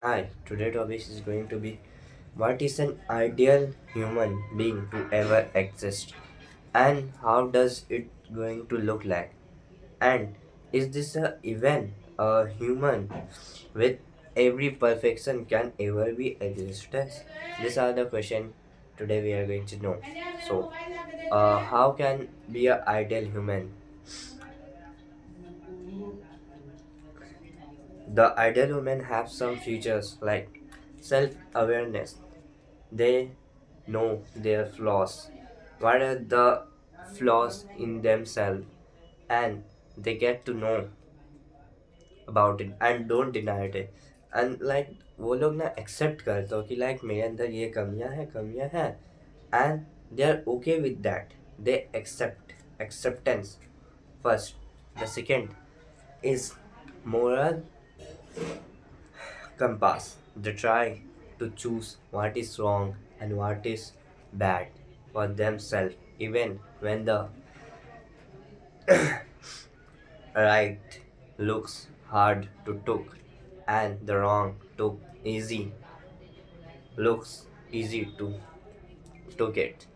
Hi, today topic is going to be what is an ideal human being to ever exist and how does it going to look like, and is this a even a human with every perfection can ever be existed? These are the question today we are going to know. So how can be a ideal human? The ideal human have some features like self-awareness. They know their flaws. What are the flaws in themselves? And they get to know about it and don't deny it. And like वो लोग ना accept करते हो कि like मेरे अंदर ये कमियां हैं and they are okay with that. They accept acceptance first. The second is moral compass. They try to choose what is wrong and what is bad for themselves, even when the right looks hard to took and the wrong took easy looks easy to get.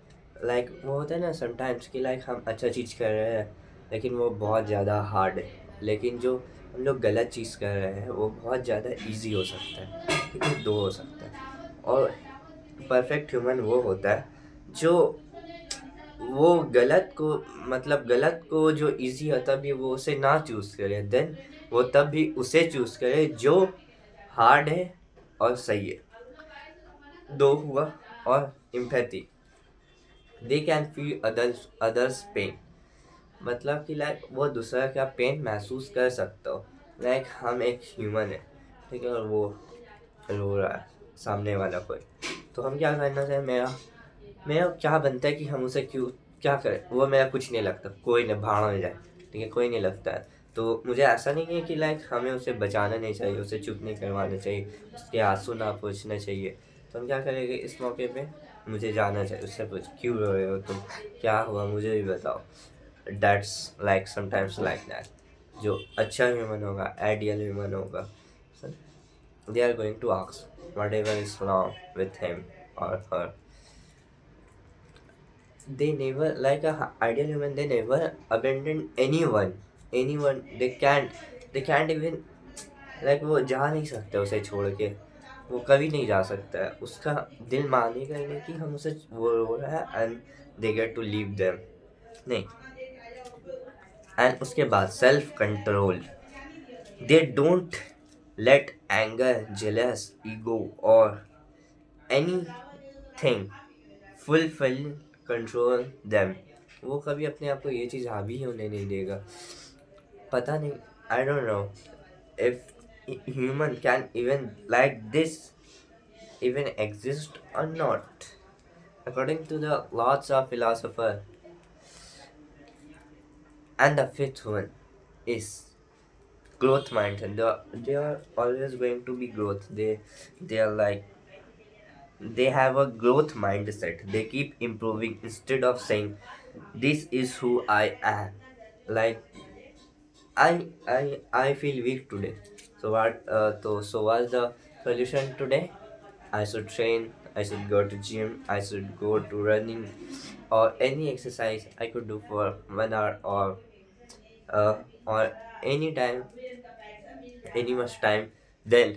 Like वो होता है ना sometimes कि like हम अच्छा चीज़ कर रहे हैं लेकिन वो बहुत ज़्यादा हार्ड है, लेकिन जो हम लोग गलत चीज़ कर रहे हैं वो बहुत ज़्यादा इजी हो सकता है, ठीक है, दो हो सकता है। और परफेक्ट ह्यूमन वो होता है जो वो गलत को मतलब गलत को जो इजी है तभी वो उसे ना चूज करे, देन वो तब भी उसे चूज करे जो हार्ड है और सही है। दो हुआ। और empathy, they can feel others pain, मतलब कि लाइक वो दूसरा का पेन महसूस कर सकता हो। लाइक हम एक ह्यूमन है, ठीक है, और वो रो रहा है सामने वाला कोई, तो हम क्या करना चाहिए? मेरा मेरा क्या बनता है कि हम उसे क्यों क्या करें? वो मेरा कुछ नहीं लगता, कोई नहीं भाड़ में जाए, ठीक है, कोई नहीं लगता है। तो मुझे ऐसा नहीं है कि लाइक हमें उसे बचाना नहीं चाहिए, उसे चुप नहीं करवाना चाहिए, उसके आंसू ना पोंछना चाहिए। तो हम क्या करेंगे इस मौके पे? मुझे जाना चाहिए, उससे पूछ क्यों रो रहे हो तुम, क्या हुआ मुझे भी बताओ। That's like sometimes like that. जो अच्छा ह्यूमन होगा, आइडियल ह्यूमन होगा, they are going to ask whatever is wrong with him और हर। They never, like a ideal human, they never abandon anyone they can't even, like वो जा नहीं सकते उसे छोड़ के, वो कभी नहीं जा सकता है, उसका दिल मानेगा ही नहीं कि हम उसे वो रो रहा है and they get to leave them, नहीं। एंड उसके बाद self control, they don't let anger jealous ego और एनीथिंग फुलफिल कंट्रोल देम। वो कभी अपने आप को ये चीज़ हावी होने नहीं देगा। पता नहीं, I don't know if human can even like this even exist or not. According to the lots of philosopher, and the fifth one is growth mindset. They are always going to be growth. They are like they have a growth mindset. They keep improving instead of saying this is who I am. Like I feel weak today. So what? So what's the solution today? I should train. I should go to gym. I should go to running, or any exercise I could do for 1 hour or any time, any much time. Then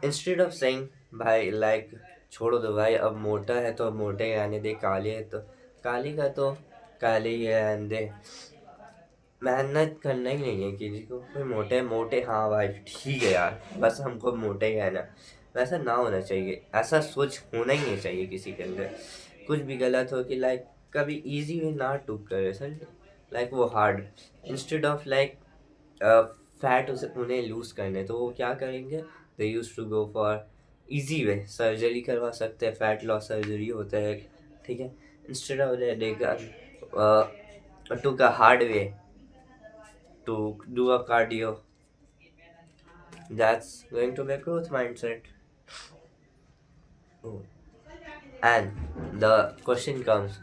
instead of saying भाई like छोड़ो दो भाई, अब मोटा है तो अब मोटे ही रहने दे, काले है तो काली का तो काले ही रहने दे। मेहनत करना ही नहीं है किसी को, कोई मोटे मोटे हाँ भाई ठीक है यार, बस हमको मोटे ही रहना। वैसा ना होना चाहिए, ऐसा सोच होना ही नहीं चाहिए किसी के अंदर। कुछ भी गलत हो कि लाइक कभी इजी वे ना टूक करे सर, लाइक वो hard, instead of like fat उसे उन्हें लूज करने, तो वो क्या करेंगे? They use to go for easy way, surgery करवा सकते हैं, फैट लॉस सर्जरी होता है, ठीक है, इंस्टेड ऑफ देगा टू का hard way to do a cardio. That's going to be a growth mindset. Oh. And the question comes,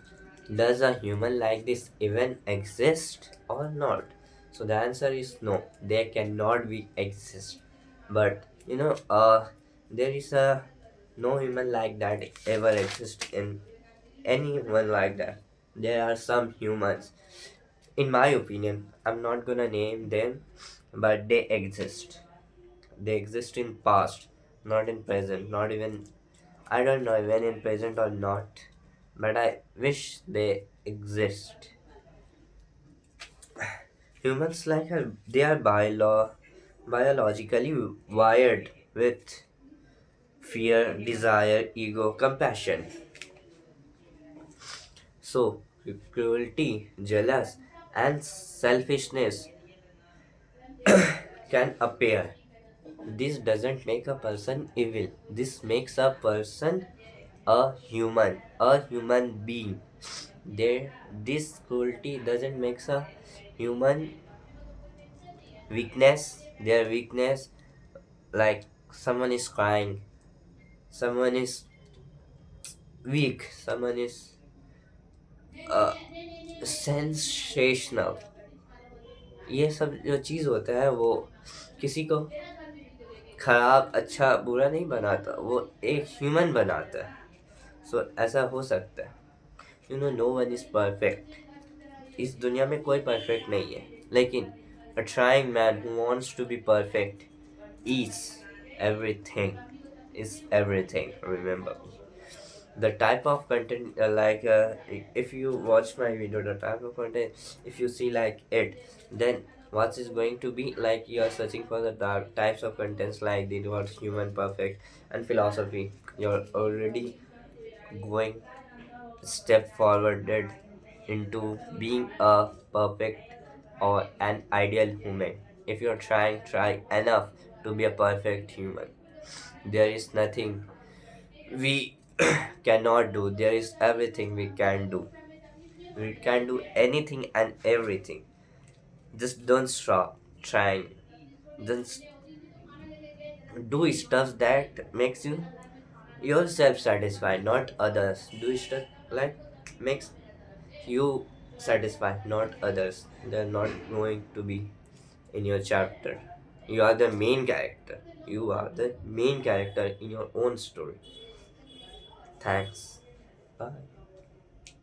does a human like this even exist or not? So the answer is no, they cannot be exist. But There is a no human like that ever exist in anyone like that. There are some humans, in my opinion. I'm not gonna name them, but they exist. They exist in past, not in present, not even I don't know when in present or not, but I wish they exist. Humans they are biologically wired with fear, desire, ego, compassion. So cruelty, jealous, and selfishness can appear. This doesn't make a person evil. This makes a person a human being. This cruelty doesn't make a human weakness. Their weakness, like someone is crying, someone is weak, someone is uh, sensational. ये सब जो चीज़ होता है वो किसी को खराब अच्छा बुरा नहीं बनाता, वो एक ह्यूमन बनाता है. सो ऐसा हो सकता है. No one is perfect. इस दुनिया में कोई परफेक्ट नहीं है, लेकिन a trying man who wants to be perfect is everything everything. Remember the type of content, if you watch my video, the type of content, if you see like it, then what is going to be like you are searching for the types of contents like the word human perfect and philosophy. You're already going step forwarded into being a perfect or an ideal human. If you're try enough to be a perfect human, there is nothing we cannot do. There is everything we can do. We can do anything and everything. Just don't stop trying. Just do stuff that makes you yourself satisfied, not others. Do stuff like makes you satisfied, not others. They're not going to be in your chapter. You are the main character. You are the main character in your own story. Thanks. Bye.